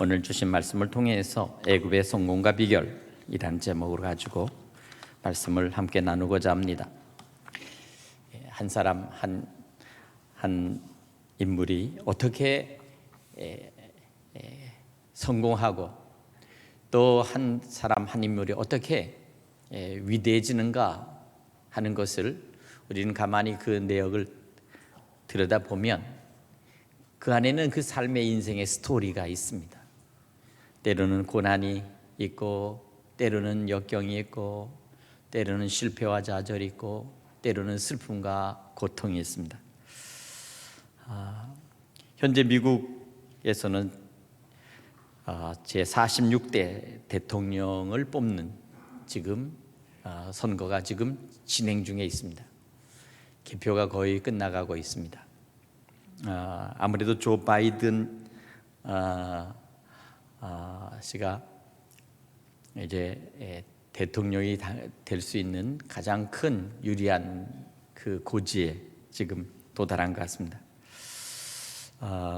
오늘 주신 말씀을 통해서 애굽의 성공과 비결이라는 제목을 가지고 말씀을 함께 나누고자 합니다. 한 사람 한 인물이 어떻게 성공하고 또 한 사람 한 인물이 어떻게 위대해지는가 하는 것을 우리는 가만히 그 내역을 들여다보면 그 안에는 그 삶의 인생의 스토리가 있습니다. 때로는 고난이 있고, 때로는 역경이 있고, 때로는 실패와 좌절이 있고, 때로는 슬픔과 고통이 있습니다. 현재 미국에서는 제46대 대통령을 뽑는 지금 선거가 지금 진행 중에 있습니다. 개표가 거의 끝나가고 있습니다. 아무래도 조 바이든 씨가 이제 대통령이 될 수 있는 가장 큰 유리한 그 고지에 지금 도달한 것 같습니다.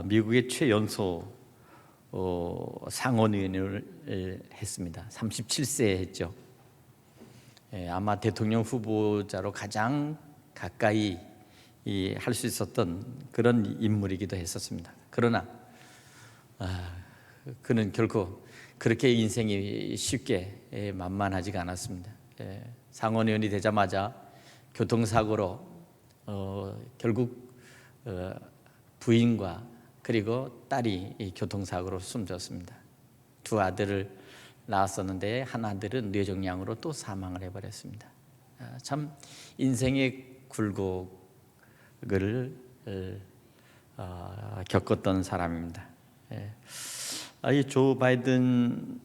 미국의 최연소 상원의원을 했습니다. 37세 했죠. 아마 대통령 후보자로 가장 가까이 할 수 있었던 그런 인물이기도 했었습니다. 그러나 그는 결코 그렇게 인생이 쉽게 만만하지가 않았습니다. 상원의원이 되자마자 교통사고로 결국 부인과 그리고 딸이 교통사고로 숨졌습니다. 두 아들을 낳았었는데 한 아들은 뇌종양으로 또 사망을 해버렸습니다. 참 인생의 굴곡을 겪었던 사람입니다. 이 조 바이든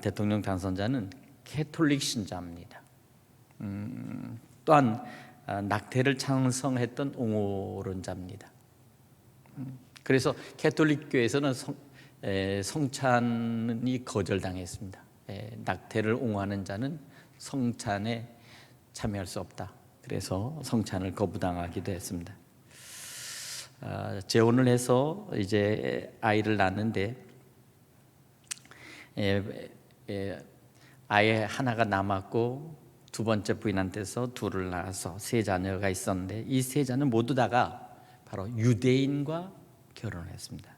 대통령 당선자는 캐톨릭 신자입니다. 또한 낙태를 찬성했던 옹호론자입니다. 그래서 캐톨릭 교회에서는 성찬이 거절당했습니다. 낙태를 옹호하는 자는 성찬에 참여할 수 없다. 그래서 성찬을 거부당하기도 했습니다. 재혼을 해서 이제 아이를 낳았는데 아이 하나가 남았고 두 번째 부인한테서 둘을 낳아서 세 자녀가 있었는데 이 세 자녀는 모두 다가 바로 유대인과 결혼했습니다.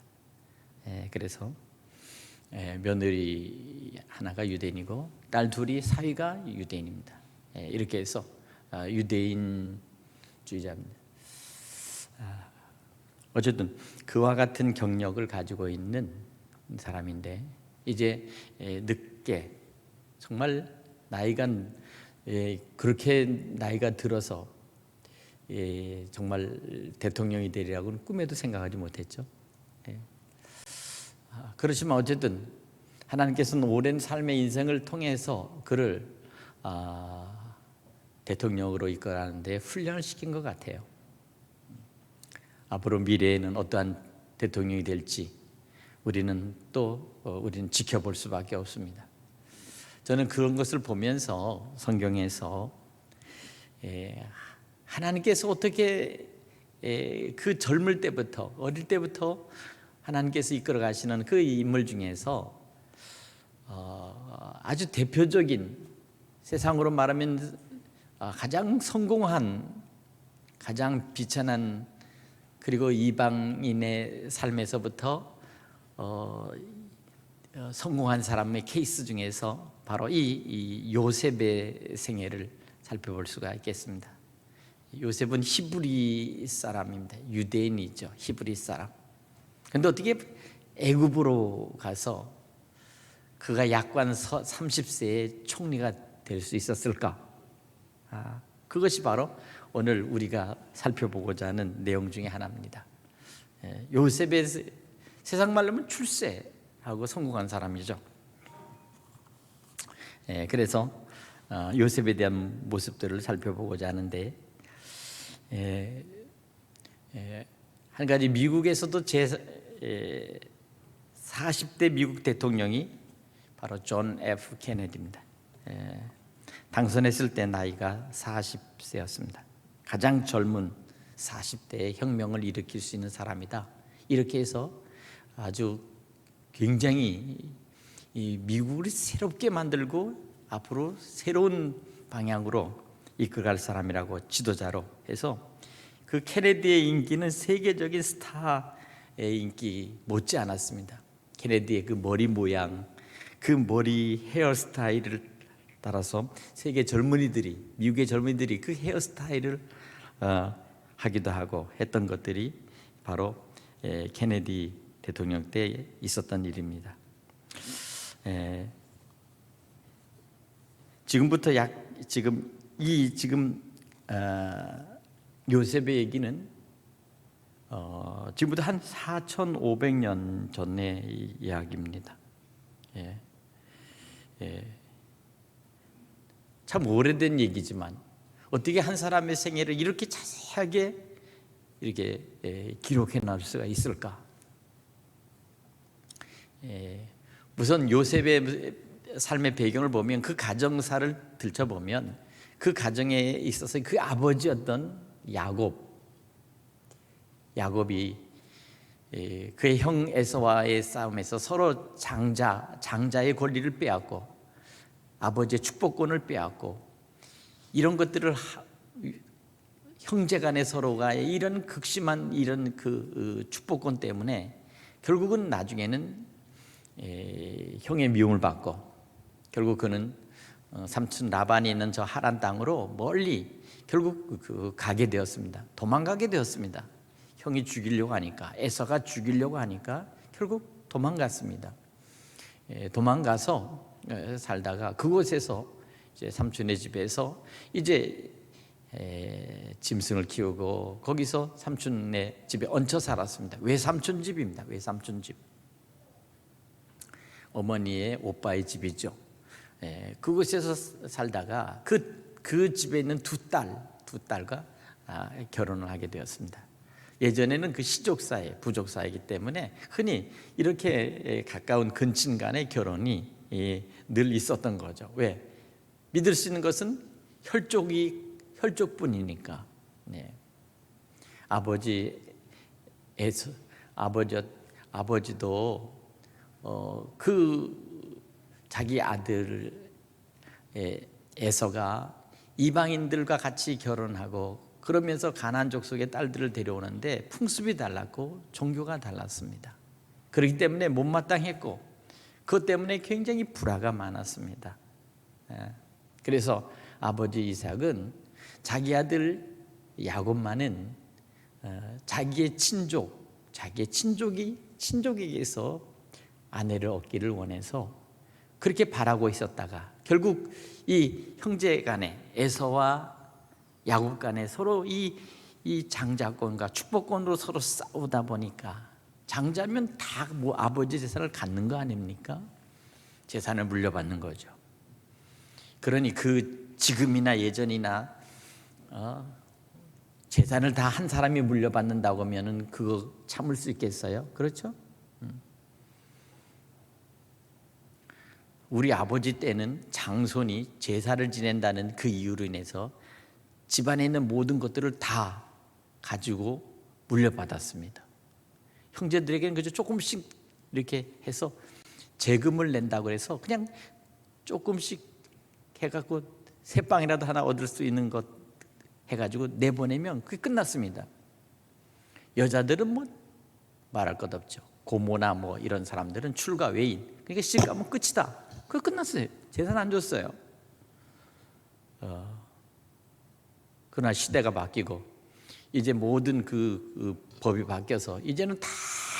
그래서 며느리 하나가 유대인이고 딸 둘이 사위가 유대인입니다. 이렇게 해서 유대인주의자입니다. 어쨌든 그와 같은 경력을 가지고 있는 사람인데 이제 늦게 정말 나이가 그렇게 나이가 들어서 정말 대통령이 되리라고는 꿈에도 생각하지 못했죠. 그렇지만 어쨌든 하나님께서는 오랜 삶의 인생을 통해서 그를 대통령으로 이끌어가는데 훈련을 시킨 것 같아요. 앞으로 미래에는 어떠한 대통령이 될지 우리는 지켜볼 수밖에 없습니다. 저는 그런 것을 보면서 성경에서 하나님께서 어떻게 그 젊을 때부터 어릴 때부터 하나님께서 이끌어 가시는 그 인물 중에서 아주 대표적인 세상으로 말하면 가장 성공한 가장 비천한 그리고 이방인의 삶에서부터 성공한 사람의 케이스 중에서 바로 이 요셉의 생애를 살펴볼 수가 있겠습니다. 요셉은 히브리 사람입니다. 유대인이죠. 히브리 사람. 그런데 어떻게 애굽으로 가서 그가 약관 30세에 총리가 될 수 있었을까? 그것이 바로 오늘 우리가 살펴보고자 하는 내용 중에 하나입니다. 요셉의 세상 말로 하면 출세하고 성공한 사람이죠. 그래서 요셉에 대한 모습들을 살펴보고자 하는데 한 가지 미국에서도 제40대 미국 대통령이 바로 존 F 케네디입니다. 당선했을 때 나이가 40세였습니다. 가장 젊은 40대의 혁명을 일으킬 수 있는 사람이다. 이렇게 해서 아주 굉장히 이 미국을 새롭게 만들고 앞으로 새로운 방향으로 이끌어갈 사람이라고 지도자로 해서 그 케네디의 인기는 세계적인 스타의 인기 못지 않았습니다. 케네디의 그 머리 모양, 그 머리 헤어스타일을 따라서 세계 젊은이들이, 미국의 젊은이들이 그 헤어스타일을 하기도 하고 했던 것들이 바로 케네디 대통령 때 있었던 일입니다. 지금부터 지금 요셉의 얘기는 지금부터 한 4,500년 전의 이야기입니다. 참 오래된 얘기지만 어떻게 한 사람의 생애를 이렇게 자세하게 이렇게 기록해 놔줄 수가 있을까? 우선 요셉의 삶의 배경을 보면 그 가정사를 들춰보면 그 가정에 있어서 그 아버지였던 야곱이 그의 형 에서와의 싸움에서 서로 장자의 권리를 빼앗고 아버지의 축복권을 빼앗고 이런 것들을 형제간에 서로가 이런 극심한 이런 그 축복권 때문에 결국은 나중에는 형의 미움을 받고 결국 그는 삼촌 라반이 있는 저 하란 땅으로 멀리 결국 가게 되었습니다. 도망가게 되었습니다. 형이 죽이려고 하니까, 에서가 죽이려고 하니까 결국 도망갔습니다. 도망가서 살다가 그곳에서 이제 삼촌의 집에서 이제 짐승을 키우고 거기서 삼촌의 집에 얹혀 살았습니다. 외삼촌 집입니다. 외삼촌 집. 어머니의 오빠의 집이죠. 그곳에서 살다가 그 집에 있는 두 딸과 결혼을 하게 되었습니다. 예전에는 그 시족사회, 부족사회이기 때문에 흔히 이렇게 가까운 근친 간의 결혼이 늘 있었던 거죠. 왜? 믿을 수 있는 것은 혈족뿐이니까. 아버지도 그 자기 아들 에서가 이방인들과 같이 결혼하고 그러면서 가나안 족속의 딸들을 데려오는데 풍습이 달랐고 종교가 달랐습니다. 그렇기 때문에 못마땅했고 그것 때문에 굉장히 불화가 많았습니다. 그래서 아버지 이삭은 자기 아들 야곱만은 자기의 친족에게서 아내를 얻기를 원해서 그렇게 바라고 있었다가 결국 이 형제 간에 에서와 야곱 간에 서로 이 장자권과 축복권으로 서로 싸우다 보니까 장자면 다 뭐 아버지 재산을 갖는 거 아닙니까? 재산을 물려받는 거죠. 그러니 그 지금이나 예전이나 재산을 다 한 사람이 물려받는다고 하면은 그거 참을 수 있겠어요? 그렇죠? 우리 아버지 때는 장손이 제사를 지낸다는 그 이유로 인해서 집안에 있는 모든 것들을 다 가지고 물려받았습니다. 형제들에게는 그저 조금씩 이렇게 해서 재금을 낸다고 해서 그냥 조금씩 해갖고 새빵이라도 하나 얻을 수 있는 것 해가지고 내보내면 그게 끝났습니다. 여자들은 뭐 말할 것 없죠. 고모나 뭐 이런 사람들은 출가 외인, 그러니까 시집 가면 끝이다. 그거 끝났어요. 재산 안 줬어요. 그러나 시대가 바뀌고 이제 모든 그 법이 바뀌어서 이제는 다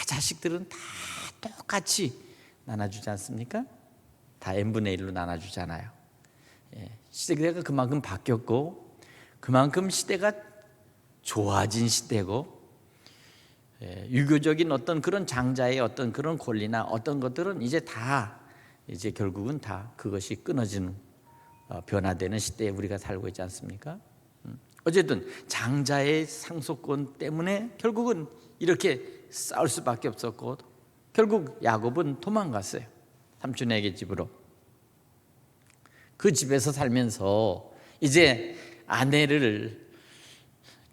자식들은 다 똑같이 나눠주지 않습니까? 다 n분의 1로 나눠주잖아요. 시대가 그만큼 바뀌었고 그만큼 시대가 좋아진 시대고 유교적인 어떤 그런 장자의 어떤 그런 권리나 어떤 것들은 이제 결국은 다 그것이 끊어지는 변화되는 시대에 우리가 살고 있지 않습니까? 어쨌든 장자의 상속권 때문에 결국은 이렇게 싸울 수밖에 없었고 결국 야곱은 도망갔어요. 삼촌에게 집으로. 그 집에서 살면서 이제 아내를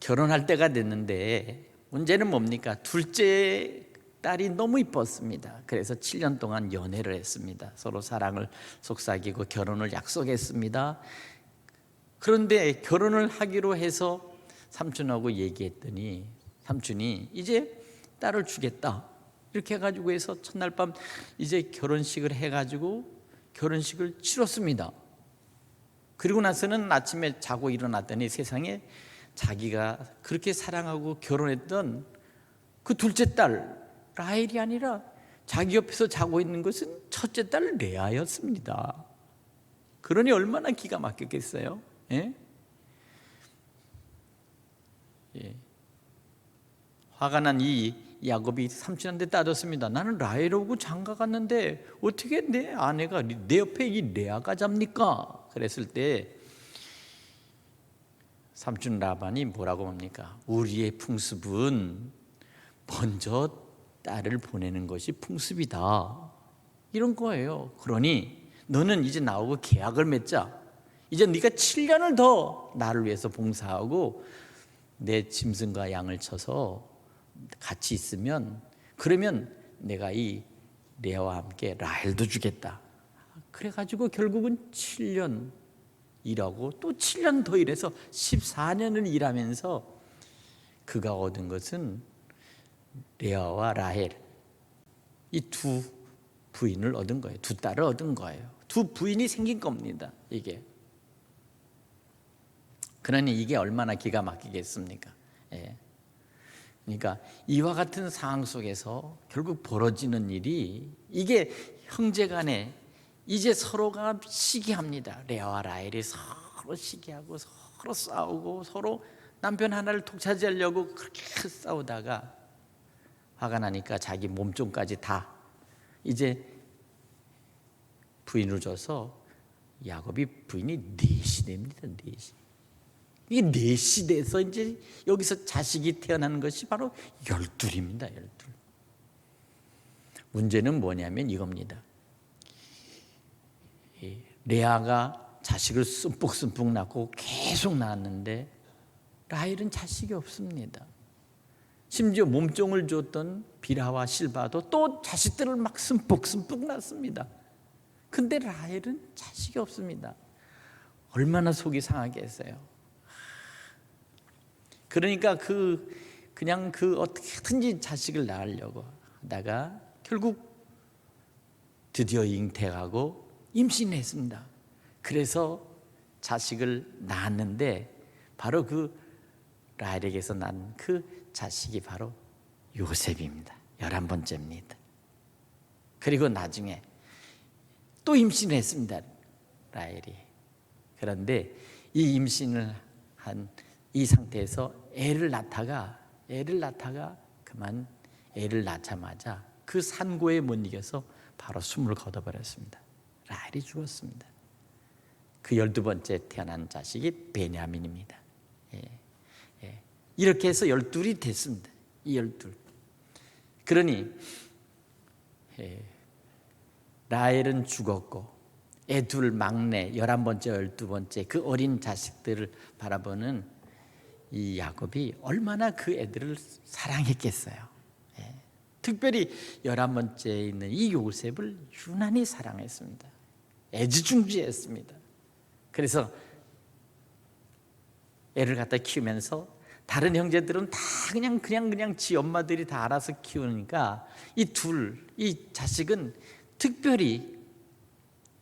결혼할 때가 됐는데 문제는 뭡니까? 둘째 딸이 너무 이뻤습니다. 그래서 7년 동안 연애를 했습니다. 서로 사랑을 속삭이고 결혼을 약속했습니다. 그런데 결혼을 하기로 해서 삼촌하고 얘기했더니 삼촌이 이제 딸을 주겠다 이렇게 해가지고 해서 첫날 밤 이제 결혼식을 해가지고 결혼식을 치렀습니다. 그리고 나서는 아침에 자고 일어났더니 세상에 자기가 그렇게 사랑하고 결혼했던 그 둘째 딸 라헬이 아니라 자기 옆에서 자고 있는 것은 첫째 딸 레아였습니다. 그러니 얼마나 기가 막혔겠어요. 예? 예. 화가 난 이 야곱이 삼촌한테 따졌습니다. 나는 라헬하고 장가 갔는데 어떻게 내 아내가 내 옆에 이 레아가 잡니까? 그랬을 때 삼촌 라반이 뭐라고 합니까? 우리의 풍습은 먼저 딸을 보내는 것이 풍습이다 이런 거예요. 그러니 너는 이제 나하고 계약을 맺자. 이제 네가 7년을 더 나를 위해서 봉사하고 내 짐승과 양을 쳐서 같이 있으면 그러면 내가 이 레아와 함께 라헬도 주겠다. 그래가지고 결국은 7년 일하고 또 7년 더 일해서 14년을 일하면서 그가 얻은 것은 레아와 라헬 이 두 부인을 얻은 거예요. 두 딸을 얻은 거예요. 두 부인이 생긴 겁니다. 이게 그러니 이게 얼마나 기가 막히겠습니까? 예. 그러니까 이와 같은 상황 속에서 결국 벌어지는 일이 이게 형제간에 이제 서로가 시기합니다. 레아와 라헬이 서로 시기하고 서로 싸우고 서로 남편 하나를 독차지하려고 그렇게 싸우다가 화가 나니까 자기 몸종까지 다 이제 부인을 줘서 야곱이 부인이 넷이 됩니다. 넷이. 이게 넷이 돼서 이제 여기서 자식이 태어나는 것이 바로 12입니다. 12. 문제는 뭐냐면 이겁니다. 레아가 자식을 씀뿍씀뿍 낳고 계속 낳았는데 라헬은 자식이 없습니다. 심지어 몸종을 줬던 비라와 실바도 또 자식들을 막 씀뿍씀뿍 낳습니다. 근데 라헬은 자식이 없습니다. 얼마나 속이 상하겠어요. 그러니까 그냥 어떻게든지 자식을 낳으려고 하다가 결국 드디어 잉태하고 임신했습니다. 그래서 자식을 낳았는데 바로 그 라헬에게서 난 그 자식이 바로 요셉입니다. 11번째입니다. 그리고 나중에 또 임신을 했습니다. 라헬이. 그런데 이 임신을 한 이 상태에서 애를 낳다가 그만 애를 낳자마자 그 산고에 못 이겨서 바로 숨을 거둬버렸습니다. 라헬이 죽었습니다. 그 12번째 태어난 자식이 베냐민입니다. 이렇게 해서 12이 됐습니다. 이 12. 그러니 라헬은 죽었고 애 둘 막내 11번째 12번째 그 어린 자식들을 바라보는 이 야곱이 얼마나 그 애들을 사랑했겠어요. 특별히 11번째에 있는 이 요셉을 유난히 사랑했습니다. 애지중지했습니다. 그래서 애를 갖다 키우면서 다른 형제들은 다 그냥 지 엄마들이 다 알아서 키우니까 이 자식은 특별히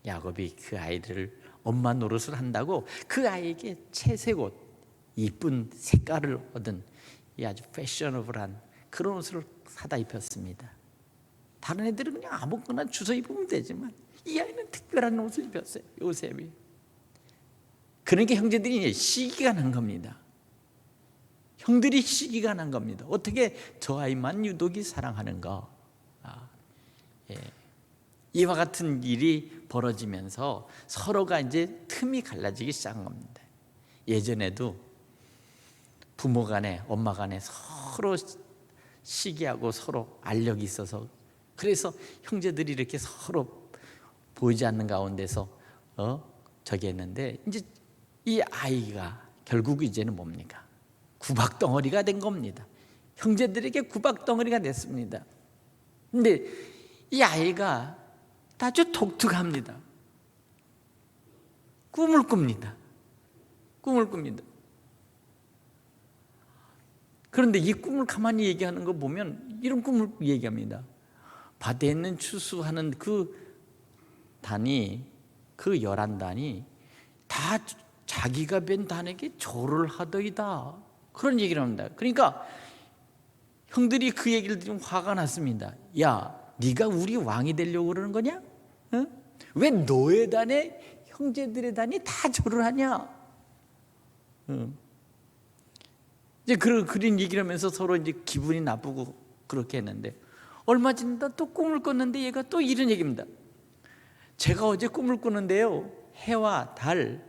야곱이 그 아이들을 엄마 노릇을 한다고 그 아이에게 채색 옷, 이쁜 색깔을 얻은 이 아주 패셔너블한 그런 옷을 사다 입혔습니다. 다른 애들은 그냥 아무거나 주워 입으면 되지만 이 아이는 특별한 옷을 입혔어요. 요셉이. 그러니까 형제들이 시기가 난 겁니다. 형들이 시기가 난 겁니다. 어떻게 저 아이만 유독이 사랑하는가? 이와 같은 일이 벌어지면서 서로가 이제 틈이 갈라지기 시작한 겁니다. 예전에도 부모 간에 엄마 간에 서로 시기하고 서로 알력이 있어서 그래서 형제들이 이렇게 서로 보이지 않는 가운데서 저기 했는데 이제 이 아이가 결국 이제는 뭡니까? 구박덩어리가 된 겁니다. 형제들에게 구박덩어리가 됐습니다. 근데 이 아이가 아주 독특합니다. 꿈을 꿉니다. 꿈을 꿉니다. 그런데 이 꿈을 가만히 얘기하는 거 보면 이런 꿈을 얘기합니다. 밭에 있는 추수하는 그 단이, 그 11단이 다 자기가 뵌 단에게 절을 하더이다. 그런 얘기를 합니다. 그러니까 형들이 그 얘기를 들으면 화가 났습니다. 야, 네가 우리 왕이 되려고 그러는 거냐? 응? 왜 너의 단에 형제들의 단이 다 절을 하냐? 응. 이제 그런 얘기를 하면서 서로 이제 기분이 나쁘고 그렇게 했는데, 얼마 지나다 또 꿈을 꿨는데 얘가 또 이런 얘기입니다. 제가 어제 꿈을 꿨는데요, 해와 달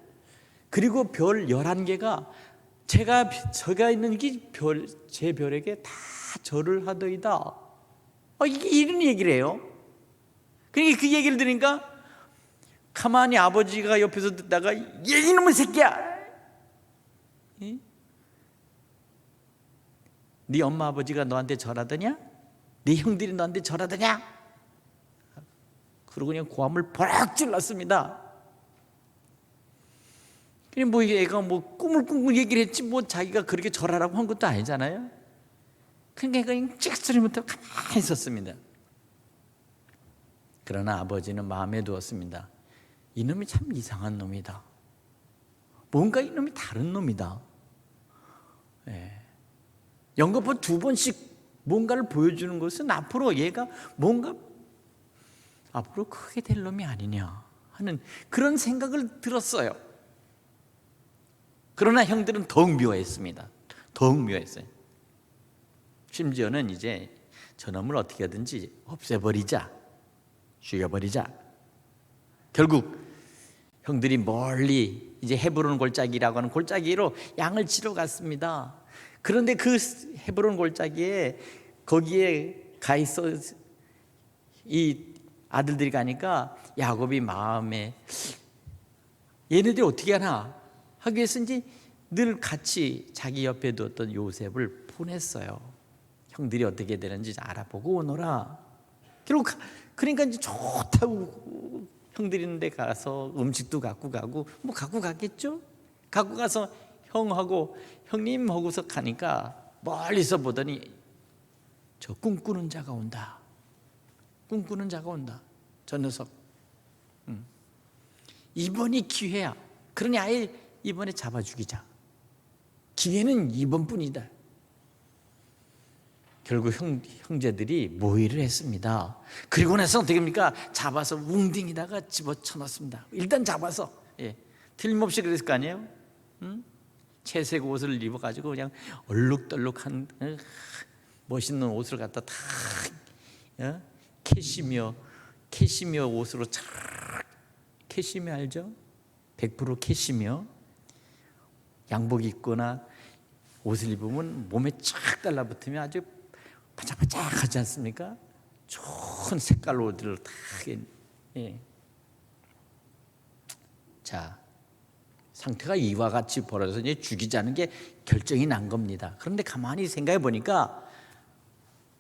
그리고 별 11개가 제가 있는 제 별에게 다 절을 하더이다. 이게 이런 얘기를 해요. 그러니까 그 얘기를 들으니까 가만히 아버지가 옆에서 듣다가 이놈의 새끼야, 네 엄마 아버지가 너한테 절하더냐? 네 형들이 너한테 절하더냐? 그러고 그냥 고함을 버럭 질렀습니다. 그냥 뭐 애가 뭐 꿈을 꾸고 얘기를 했지 뭐 자기가 그렇게 절하라고 한 것도 아니잖아요. 그러니까 애가 그냥 찍소리부터 가만히 있었습니다. 그러나 아버지는 마음에 두었습니다. 이놈이 참 이상한 놈이다. 뭔가 이놈이 다른 놈이다. 연거푸 2번씩 뭔가를 보여주는 것은 앞으로 얘가 뭔가 앞으로 크게 될 놈이 아니냐 하는 그런 생각을 들었어요. 그러나 형들은 더욱 미워했습니다. 더욱 미워했어요. 심지어는 이제 저놈을 어떻게 하든지 없애버리자, 죽여버리자. 결국 형들이 멀리 이제 헤브론 골짜기라고 하는 골짜기로 양을 치러 갔습니다. 그런데 그 헤브론 골짜기에 거기에 가 있어 이 아들들이 가니까 야곱이 마음에 얘네들이 어떻게 하나 하기 위해서 이제 늘 같이 자기 옆에 두었던 요셉을 보냈어요. 형들이 어떻게 되는지 알아보고 오너라. 결국 그러니까 이제 좋다고 형들이 있는 데 가서 음식도 갖고 가고 뭐 갖고 갔겠죠. 갖고 가서 형하고 형님 하고서 가니까 멀리서 보더니 저 꿈꾸는 자가 온다. 꿈꾸는 자가 온다. 저 녀석. 이번이 기회야. 그러니 아예 이번에 잡아 죽이자. 기회는 이번뿐이다. 결국 형제들이 모의를 했습니다. 그리고 나서 어떻게 합니까? 잡아서 웅딩이다가 집어쳐넣습니다. 일단 잡아서 틀림없이 그랬을 거 아니에요? 채색 옷을 입어가지고 그냥 얼룩덜룩한 멋있는 옷을 갖다 다 캐시미어 옷으로 착, 캐시미어 알죠? 100% 캐시미어. 양복 입거나 옷을 입으면 몸에 쫙 달라붙으면 아주 반짝반짝하지 않습니까? 좋은 색깔 옷을 다. 자, 상태가 이와 같이 벌어져서 이제 죽이자는 게 결정이 난 겁니다. 그런데 가만히 생각해 보니까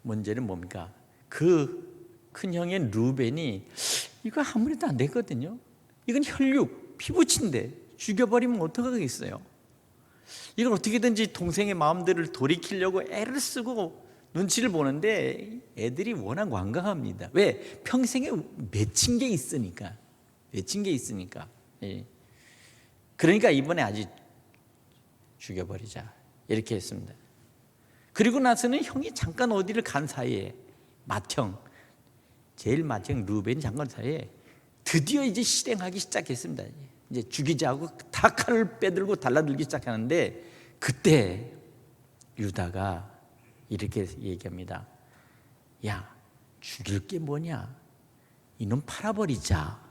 문제는 뭡니까? 그 큰 형의 루벤이 이거 아무래도 안 되거든요. 이건 혈육, 피부친데 죽여버리면 어떡하겠어요? 이걸 어떻게든지 동생의 마음대로 돌이키려고 애를 쓰고 눈치를 보는데 애들이 워낙 완강합니다. 왜? 평생에 맺힌 게 있으니까. 그러니까 이번에 아직 죽여버리자 이렇게 했습니다. 그리고 나서는 형이 잠깐 어디를 간 사이에 제일 맏형 루벤이 잠깐 사이에 드디어 이제 실행하기 시작했습니다. 이제 죽이자고 다 칼을 빼들고 달라들기 시작하는데 그때 유다가 이렇게 얘기합니다. 야, 죽일 게 뭐냐? 이놈 팔아버리자.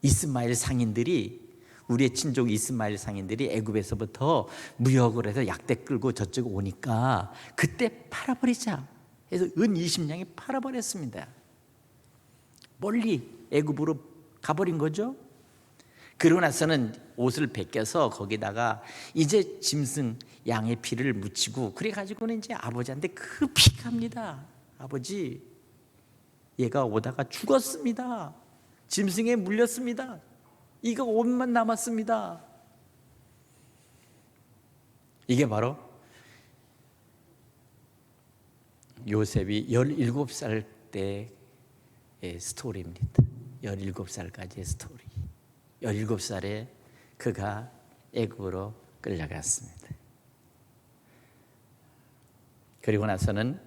이스마엘 상인들이 우리의 친족 이스마엘 상인들이 애굽에서부터 무역을 해서 약대 끌고 저쪽 오니까 그때 팔아버리자. 그래서 은 20냥에 팔아버렸습니다. 멀리 애굽으로 가버린 거죠. 그러고 나서는 옷을 벗겨서 거기다가 이제 짐승 양의 피를 묻히고 그래가지고는 이제 아버지한테 급히 갑니다. 아버지, 얘가 오다가 죽었습니다. 짐승에 물렸습니다. 이거 옷만 남았습니다. 이게 바로 요셉이 17살 때의 스토리입니다. 17살까지의 스토리. 17살에 그가 애굽으로 끌려갔습니다. 그리고 나서는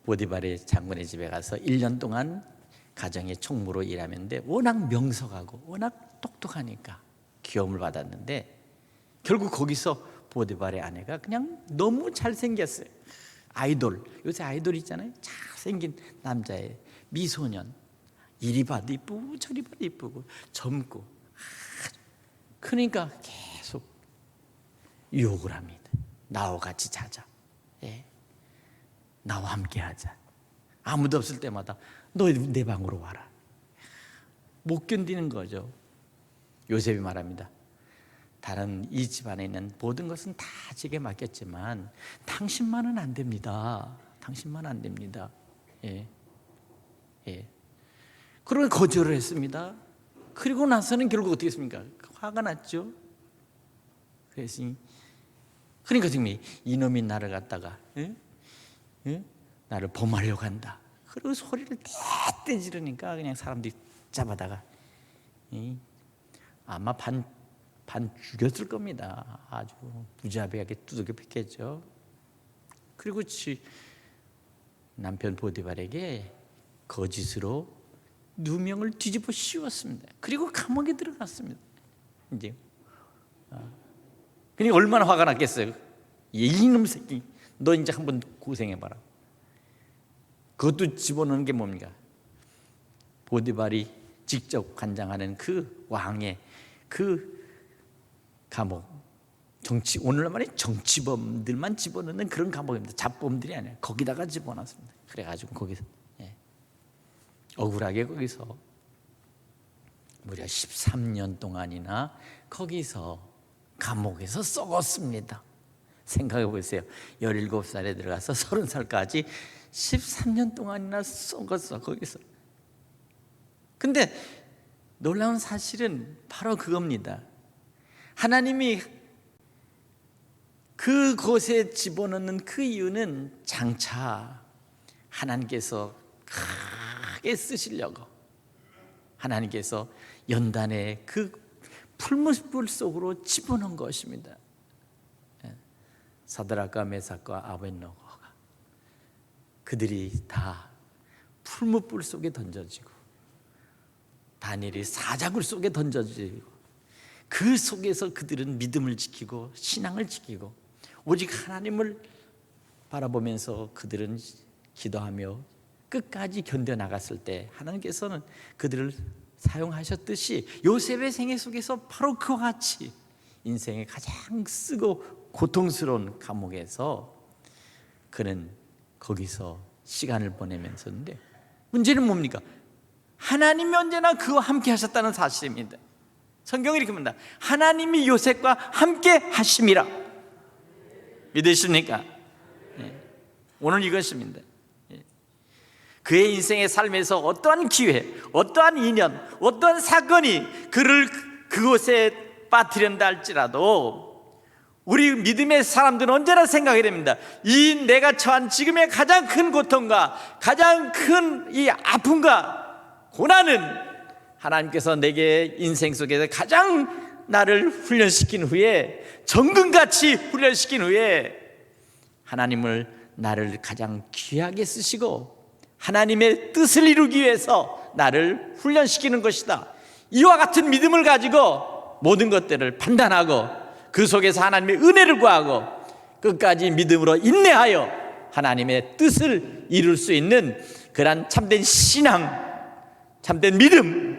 보디발의 장군의 집에 가서 1년 동안 가정의 총무로 일하는데 워낙 명석하고 워낙 똑똑하니까 귀여움을 받았는데 결국 거기서 보디발의 아내가 그냥 너무 잘생겼어요. 아이돌, 요새 아이돌 있잖아요. 잘생긴 남자의 미소년, 이리 봐도 이쁘고 저리 봐도 이쁘고 젊고, 그러니까 계속 유혹을 합니다. 나와 같이 자자, 나와 함께 하자. 아무도 없을 때마다 너 내 방으로 와라. 못 견디는 거죠. 요셉이 말합니다. 다른 이 집안에 있는 모든 것은 다 제게 맡겼지만 당신만은 안 됩니다. 당신만 안 됩니다. 그러고 거절을 했습니다. 그리고 나서는 결국 어떻게 했습니까? 화가 났죠. 그러니까 지금 이놈이 나를 갖다가 나를 범하려고 한다. 그리고 소리를 떼떼 지르니까 그냥 사람들이 잡아다가 아마 반 죽였을 겁니다. 아주 무자비하게 두들겨 팼겠죠. 그리고 남편 보디발에게 거짓으로 누명을 뒤집어 씌웠습니다. 그리고 감옥에 들어갔습니다. 이제 그러니까 얼마나 화가 났겠어요. 이놈 새끼, 너 이제 한번 고생해봐라. 그것도 집어넣는 게 뭡니까? 보디발이 직접 관장하는 그 왕의 그 감옥, 오늘날 말에 정치범들만 집어넣는 그런 감옥입니다. 잡범들이 아니라 거기다가 집어넣습니다. 그래가지고 거기서 억울하게 거기서 무려 13년 동안이나 거기서 감옥에서 썩었습니다. 생각해 보세요. 17살에 들어가서 30살까지 13년 동안이나 썩었어 거기서. 근데 놀라운 사실은 바로 그겁니다. 하나님이 그곳에 집어넣는 그 이유는 장차 하나님께서 크게 쓰시려고, 하나님께서 연단의 그 풀무불 속으로 집어넣은 것입니다. 사드락과 메삭과 아벳노고가 그들이 다 풀무불 속에 던져지고, 다니엘이 사자굴 속에 던져지고, 그 속에서 그들은 믿음을 지키고 신앙을 지키고 오직 하나님을 바라보면서 그들은 기도하며 끝까지 견뎌나갔을 때 하나님께서는 그들을 사용하셨듯이 요셉의 생애 속에서 바로 그와 같이 인생의 가장 쓰고 고통스러운 감옥에서 그는 거기서 시간을 보내면서인데, 문제는 뭡니까? 하나님이 언제나 그와 함께 하셨다는 사실입니다. 성경이 이렇게 말합니다. 하나님이 요셉과 함께 하심이라. 믿으십니까? 오늘 이것입니다. 그의 인생의 삶에서 어떠한 기회, 어떠한 인연, 어떠한 사건이 그를 그곳에 빠뜨린다 할지라도 우리 믿음의 사람들은 언제나 생각이 됩니다. 이 내가 처한 지금의 가장 큰 고통과 가장 큰 이 아픔과 고난은 하나님께서 내게 인생 속에서 가장 나를 훈련시킨 후에, 정금같이 훈련시킨 후에 하나님을 나를 가장 귀하게 쓰시고 하나님의 뜻을 이루기 위해서 나를 훈련시키는 것이다. 이와 같은 믿음을 가지고 모든 것들을 판단하고 그 속에서 하나님의 은혜를 구하고 끝까지 믿음으로 인내하여 하나님의 뜻을 이룰 수 있는 그러한 참된 신앙, 참된 믿음,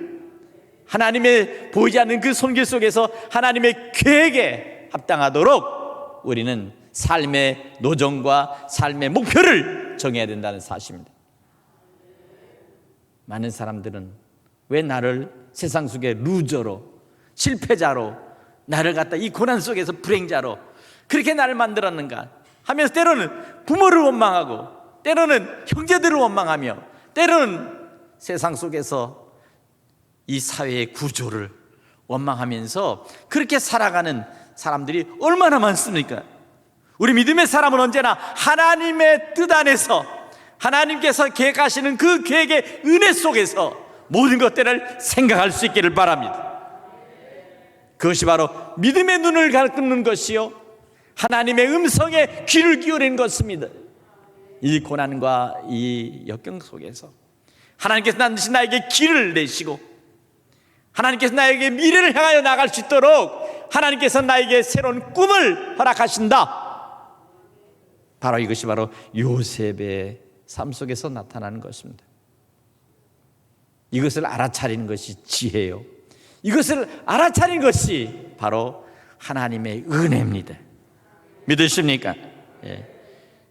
하나님의 보이지 않는 그 손길 속에서 하나님의 계획에 합당하도록 우리는 삶의 노정과 삶의 목표를 정해야 된다는 사실입니다. 많은 사람들은 왜 나를 세상 속에 루저로, 실패자로, 나를 갖다 이 고난 속에서 불행자로 그렇게 나를 만들었는가 하면서 때로는 부모를 원망하고, 때로는 형제들을 원망하며, 때로는 세상 속에서 이 사회의 구조를 원망하면서 그렇게 살아가는 사람들이 얼마나 많습니까? 우리 믿음의 사람은 언제나 하나님의 뜻 안에서, 하나님께서 계획하시는 그 계획의 은혜 속에서 모든 것들을 생각할 수 있기를 바랍니다. 그것이 바로 믿음의 눈을 감는 것이요, 하나님의 음성에 귀를 기울이는 것입니다. 이 고난과 이 역경 속에서 하나님께서 반드시 나에게 길을 내시고, 하나님께서 나에게 미래를 향하여 나갈 수 있도록 하나님께서 나에게 새로운 꿈을 허락하신다. 바로 이것이 바로 요셉의 삶 속에서 나타나는 것입니다. 이것을 알아차리는 것이 지혜요, 이것을 알아차리는 것이 바로 하나님의 은혜입니다. 믿으십니까? 예.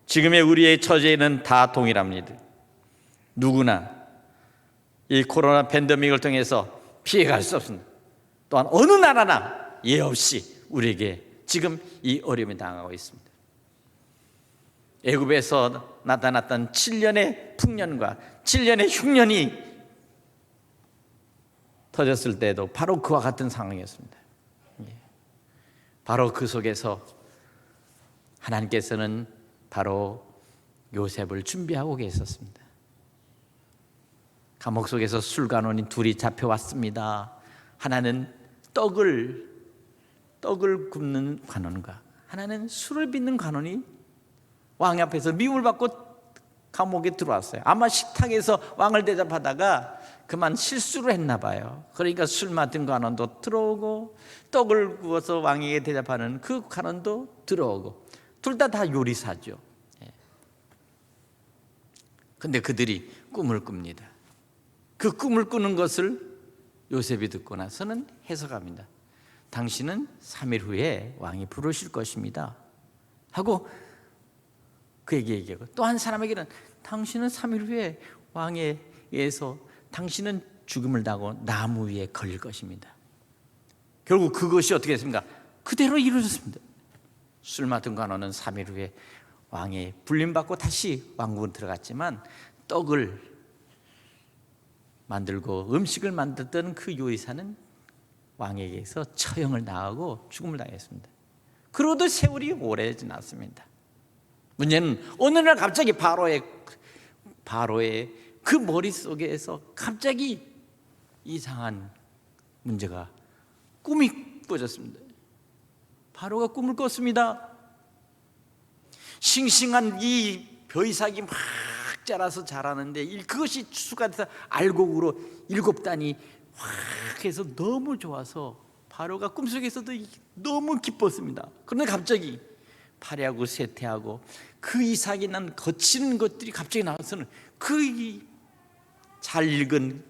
지금의 우리의 처지에는 다 동일합니다. 누구나 이 코로나 팬데믹을 통해서 피해갈 수 없습니다. 또한 어느 나라나 예 없이 우리에게 지금 이 어려움이 당하고 있습니다. 애굽에서 나타났던 7년의 풍년과 7년의 흉년이 터졌을 때도 바로 그와 같은 상황이었습니다. 바로 그 속에서 하나님께서는 바로 요셉을 준비하고 계셨습니다. 감옥 속에서 술관원이 둘이 잡혀왔습니다. 하나는 떡을 굽는 관원과 하나는 술을 빚는 관원이 왕 앞에서 미움을 받고 감옥에 들어왔어요. 아마 식탁에서 왕을 대접하다가 그만 실수를 했나 봐요. 그러니까 술 맡은 관원도 들어오고, 떡을 구워서 왕에게 대접하는 그 관원도 들어오고, 둘 다 요리사죠. 근데 그들이 꿈을 꿉니다. 그 꿈을 꾸는 것을 요셉이 듣고 나서는 해석합니다. 당신은 3일 후에 왕이 부르실 것입니다 하고 그에게 얘기하고, 또 한 사람에게는 당신은 3일 후에 왕에 의해서 당신은 죽음을 당하고 나무 위에 걸릴 것입니다. 결국 그것이 어떻게 됐습니까? 그대로 이루어졌습니다. 술 맡은 관원은 3일 후에 왕의 불림받고 다시 왕궁으로 들어갔지만, 떡을 만들고 음식을 만들던 그 요리사는 왕에게서 처형을 당하고 죽음을 당했습니다. 그러고도 세월이 오래 지났습니다. 문제는 어느 날 갑자기 바로의 그 머릿속에서 갑자기 이상한 문제가, 꿈이 꾸어졌습니다. 바로가 꿈을 꿨습니다. 싱싱한 이 벼이삭이 막 자라서 자라는데 그것이 추수가 돼서 알곡으로 7단이 확 해서 너무 좋아서 바로가 꿈속에서도 너무 기뻤습니다. 그런데 갑자기 파리하고 쇠퇴하고 그 이삭이 난 거치는 것들이 갑자기 나와서는 그 잘 익은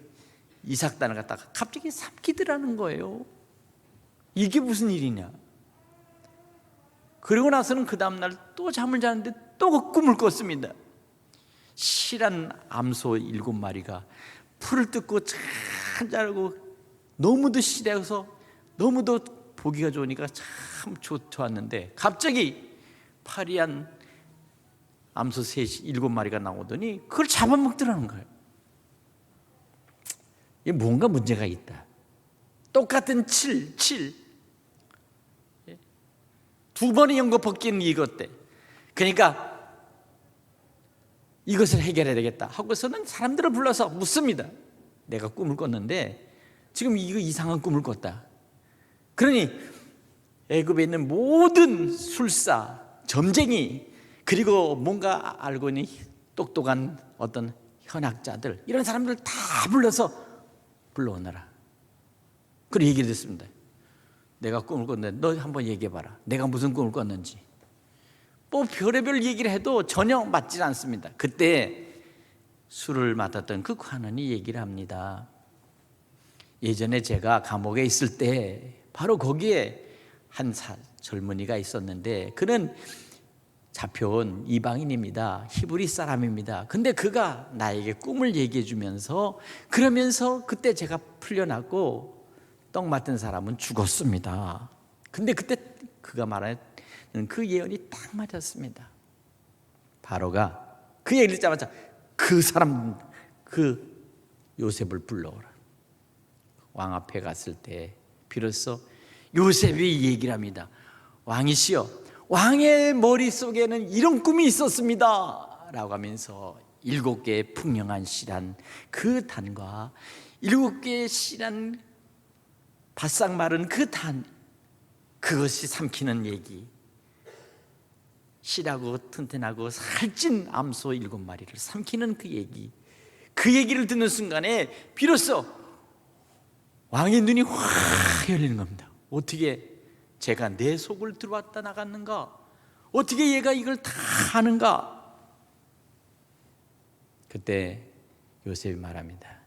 이삭단을 갖다가 갑자기 삼키더라는 거예요. 이게 무슨 일이냐. 그러고 나서는 그 다음날 또 잠을 자는데 또 꿈을 꿨습니다. 실한 암소 7마리가 풀을 뜯고 참 자라고 너무도 시대여서 너무도 보기가 좋으니까 참 좋았는데, 갑자기 파리한 암소 7마리가 나오더니 그걸 잡아먹더라는 거예요. 이 뭔가 문제가 있다. 똑같은 7 두 번의 연거 벗긴 이것 때, 그러니까 이것을 해결해야 되겠다 하고서는 사람들을 불러서 묻습니다. 내가 꿈을 꿨는데 지금 이거 이상한 꿈을 꿨다. 그러니 애굽에 있는 모든 술사, 점쟁이, 그리고 뭔가 알고 있는 똑똑한 어떤 현학자들, 이런 사람들 다 불러오너라. 그리고 얘기를 듣습니다. 내가 꿈을 꿨는데 너 한번 얘기해봐라. 내가 무슨 꿈을 꿨는지. 뭐 별의별 얘기를 해도 전혀 맞지 않습니다. 그때 술을 맡았던 그 관원이 얘기를 합니다. 예전에 제가 감옥에 있을 때 바로 거기에 한 젊은이가 있었는데, 그는 잡혀온 이방인입니다. 히브리 사람입니다. 근데 그가 나에게 꿈을 얘기해 주면서, 그러면서 그때 제가 풀려났고 떡 맡은 사람은 죽었습니다. 근데 그때 그가 말하는 그 예언이 딱 맞았습니다. 바로가 그 얘기를 듣자마자 그 사람, 그 요셉을 불러오라. 왕 앞에 갔을 때 비로소 요셉이 얘기를 합니다. 왕이시여, 왕의 머릿속에는 이런 꿈이 있었습니다 라고 하면서 7개의 풍성한 씨란 그 단과 7개의 씨란 바싹 마른 그 단, 그것이 삼키는 얘기, 실하고 튼튼하고 살찐 암소 7마리를 삼키는 그 얘기, 그 얘기를 듣는 순간에 비로소 왕의 눈이 확 열리는 겁니다. 어떻게 제가 내 속을 들어왔다 나갔는가? 어떻게 얘가 이걸 다 하는가? 그때 요셉이 말합니다.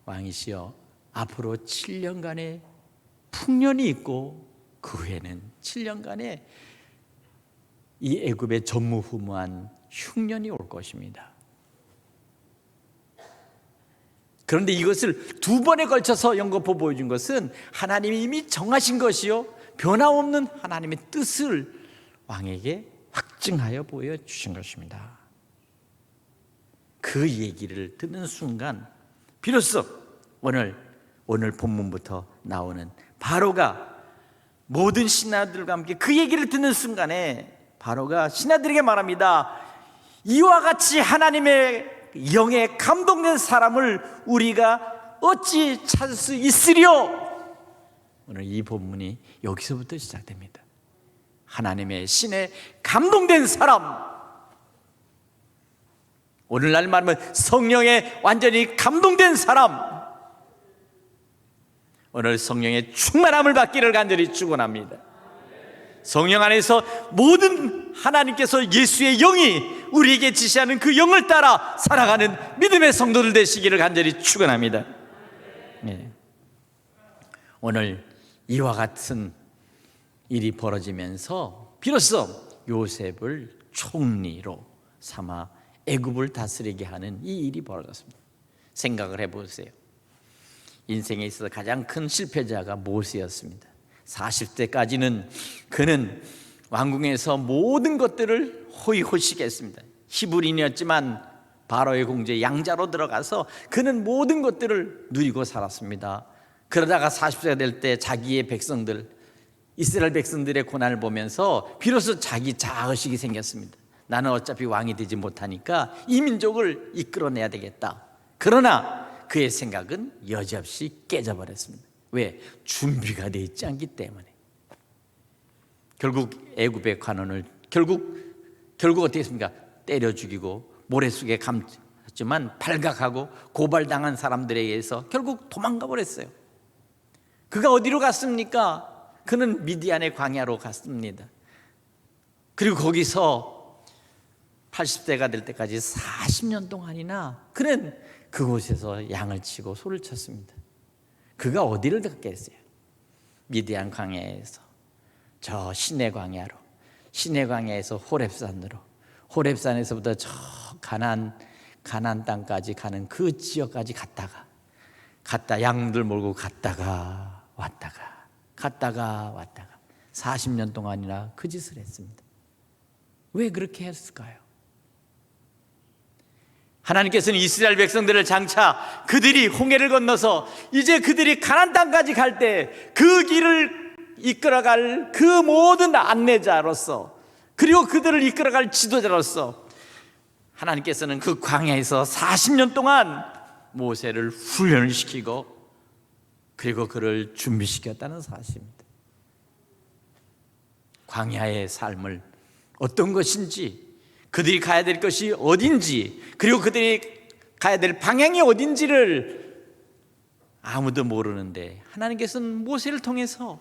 왕이시여, 앞으로 7년간의 풍년이 있고 그 후에는 7년간의 이 애굽의 전무후무한 흉년이 올 것입니다. 그런데 이것을 2번에 걸쳐서 연거푸 보여준 것은 하나님이 이미 정하신 것이요 변함없는 하나님의 뜻을 왕에게 확증하여 보여주신 것입니다. 그 얘기를 듣는 순간 비로소 오늘 본문부터 나오는 바로가 모든 신하들과 함께 그 얘기를 듣는 순간에 바로가 신하들에게 말합니다. 이와 같이 하나님의 영에 감동된 사람을 우리가 어찌 찾을 수 있으리요? 오늘 이 본문이 여기서부터 시작됩니다. 하나님의 신에 감동된 사람, 오늘날 말하면 성령에 완전히 감동된 사람, 오늘 성령의 충만함을 받기를 간절히 축원합니다. 성령 안에서 모든 하나님께서 예수의 영이 우리에게 지시하는 그 영을 따라 살아가는 믿음의 성도들 되시기를 간절히 축원합니다. 네. 오늘 이와 같은 일이 벌어지면서 비로소 요셉을 총리로 삼아 애굽을 다스리게 하는 이 일이 벌어졌습니다. 생각을 해보세요. 인생에 있어서 가장 큰 실패자가 모세였습니다. 40대까지는 그는 왕궁에서 모든 것들을 호의호식했습니다. 히브리인이었지만 바로의 공주의 양자로 들어가서 그는 모든 것들을 누리고 살았습니다. 그러다가 40세가 될 때 자기의 백성들, 이스라엘 백성들의 고난을 보면서 비로소 자기 자아의식이 생겼습니다. 나는 어차피 왕이 되지 못하니까 이 민족을 이끌어내야 되겠다. 그러나 그의 생각은 여지없이 깨져버렸습니다. 왜? 준비가 되어 있지 않기 때문에. 결국 애굽의 관원을 결국 어떻게 했습니까? 때려 죽이고 모래속에 감췄지만 발각하고 고발당한 사람들에 의해서 결국 도망가 버렸어요. 그가 어디로 갔습니까? 그는 미디안의 광야로 갔습니다. 그리고 거기서 80세가 될 때까지 40년 동안이나 그는 그곳에서 양을 치고 소를 쳤습니다. 그가 어디를 갔겠어요? 미디안 광야에서 저 시내 광야로, 시내 광야에서 호렙산으로, 호렙산에서부터 저 가나안 땅까지 가는 그 지역까지 갔다 양들 몰고 갔다가 왔다가 40년 동안이나 그 짓을 했습니다. 왜 그렇게 했을까요? 하나님께서는 이스라엘 백성들을 장차 그들이 홍해를 건너서 이제 그들이 가나안 땅까지 갈 때 그 길을 이끌어갈 그 모든 안내자로서, 그리고 그들을 이끌어갈 지도자로서 하나님께서는 그 광야에서 40년 동안 모세를 훈련을 시키고 그리고 그를 준비시켰다는 사실입니다. 광야의 삶을 어떤 것인지, 그들이 가야 될 것이 어딘지, 그리고 그들이 가야 될 방향이 어딘지를 아무도 모르는데 하나님께서는 모세를 통해서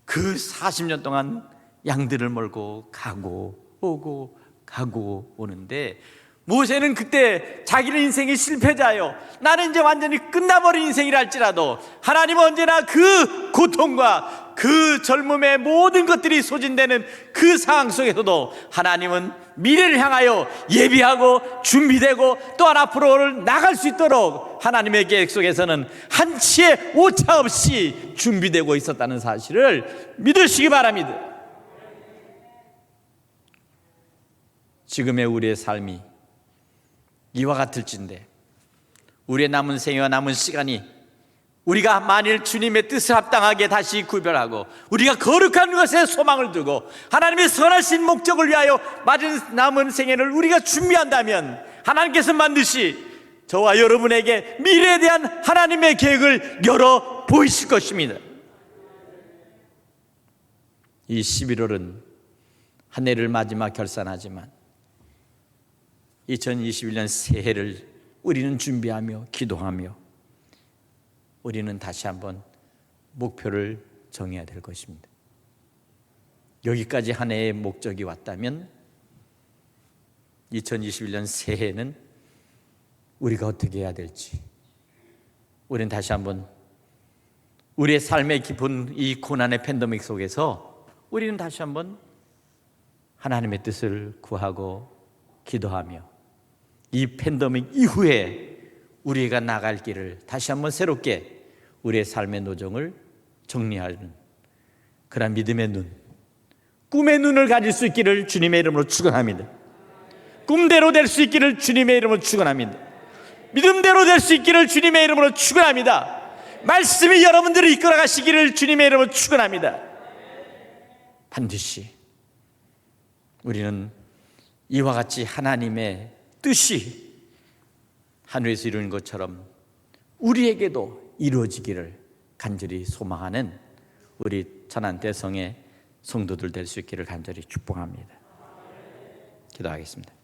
그 40년 동안 양들을 몰고 가고 오고 가고 오는데, 모세는 그때 자기는 인생의 실패자요, 나는 이제 완전히 끝나버린 인생이라 할지라도 하나님은 언제나 그 고통과 그 젊음의 모든 것들이 소진되는 그 상황 속에서도 하나님은 미래를 향하여 예비하고 준비되고 또한 앞으로를 나갈 수 있도록 하나님의 계획 속에서는 한치의 오차 없이 준비되고 있었다는 사실을 믿으시기 바랍니다. 지금의 우리의 삶이 이와 같을진데 우리의 남은 생애와 남은 시간이 우리가 만일 주님의 뜻을 합당하게 다시 구별하고 우리가 거룩한 것에 소망을 두고 하나님의 선하신 목적을 위하여 남은 생애를 우리가 준비한다면 하나님께서 반드시 저와 여러분에게 미래에 대한 하나님의 계획을 열어 보이실 것입니다. 이 11월은 한 해를 마지막 결산하지만 2021년 새해를 우리는 준비하며 기도하며 우리는 다시 한번 목표를 정해야 될 것입니다. 여기까지 한 해의 목적이 왔다면 2021년 새해는 우리가 어떻게 해야 될지 우리는 다시 한번 우리의 삶의 깊은 이 고난의 팬데믹 속에서 우리는 다시 한번 하나님의 뜻을 구하고 기도하며 이 팬데믹 이후에 우리가 나갈 길을 다시 한번 새롭게 우리의 삶의 노정을 정리하는 그런 믿음의 눈, 꿈의 눈을 가질 수 있기를 주님의 이름으로 축원합니다. 꿈대로 될 수 있기를 주님의 이름으로 축원합니다. 믿음대로 될 수 있기를 주님의 이름으로 축원합니다. 말씀이 여러분들을 이끌어 가시기를 주님의 이름으로 축원합니다. 반드시 우리는 이와 같이 하나님의 뜻이 하늘에서 이루는 것처럼 우리에게도 이루어지기를 간절히 소망하는 우리 천안대성의 성도들 될 수 있기를 간절히 축복합니다. 기도하겠습니다.